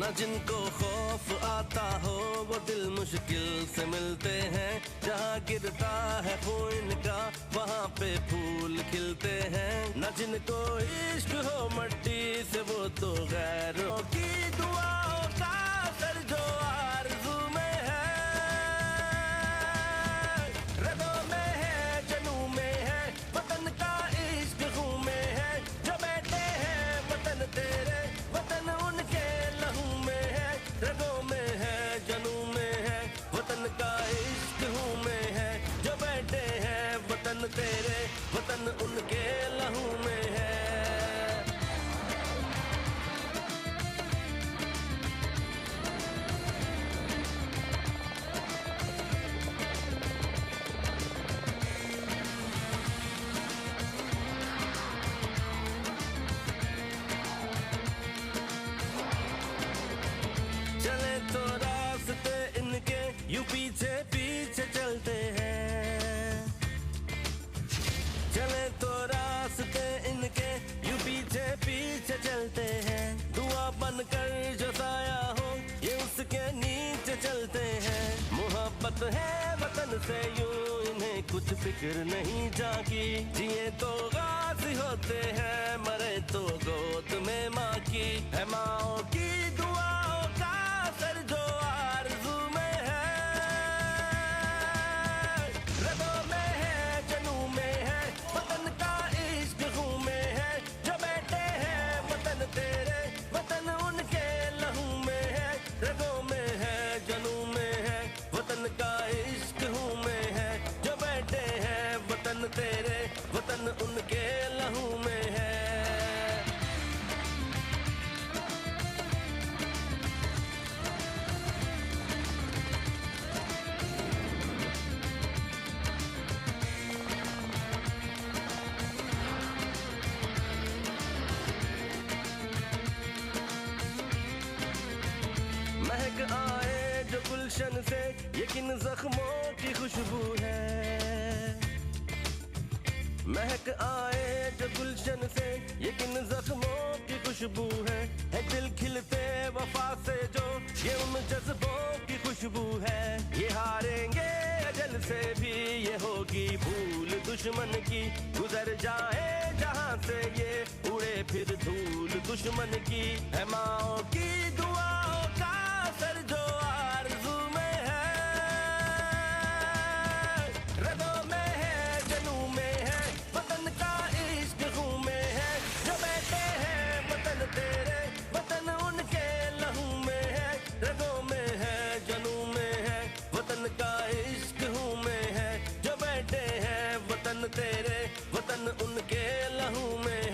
न जिनको खौफ आता हो वो दिल मुश्किल से मिलते हैं। जहाँ गिरता है खून का वहाँ पे फूल खिलते हैं। न जिनको इश्क हो मट्टी से वो तो गैरों की दुआओं का असर जो आरज़ू में है, रगों में है, जनू में है, वतन का इश्क खून में है। जो बैठे हैं वतन तेरे, वतन उनके लहू में है, रगों में है, जनू में है, वतन का इश्क खून में है। जो बैठे हैं वतन तेरे, वतन उनके लहू में है। चले तो रास्ते इनके यूं पीछे पीछे चलते हैं। चले तो रास्ते इनके यूं पीछे पीछे चलते हैं। दुआ बनकर जो साया हो ये उसके नीचे चलते हैं। मोहब्बत है वतन से यूं इन्हें कुछ फिक्र नहीं जागी। जिए तो गाजी होते हैं, मरे तो गोद में माँ की है। माँओं की दुआओं का असर जो आरज़ू में है, रगों में है, जनू में है, वतन का इश्क खून में है। जो बैठे हैं वतन तेरे, वतन उनके लहू में है, रगों में है, जनू में है, वतन का इश्क खून में है। जो बैठे हैं वतन तेरे, वतन उनके लहू में है। महक आए जो गुलशन से ये किन जख्मों की खुशबू है। महक आए जो गुलशन से ये किन जख्मों की खुशबू है। दिल खिलते वफा से जो ये उन जज्बों की खुशबू है। ये हारेंगे अजल से भी ये होगी भूल दुश्मन की। गुजर जाए जहाँ से ये उड़े फिर धूल दुश्मन की है। माँओं की दुआओं का असर जो आरज़ू में है, रगों में है, जनू में है, वतन का इश्क खून में है। जो बैठे हैं वतन तेरे, वतन उनके लहू में है, रगों में है, जनू में है, वतन का इश्क खून में है। जो बैठे हैं वतन तेरे, वतन उनके लहू में है।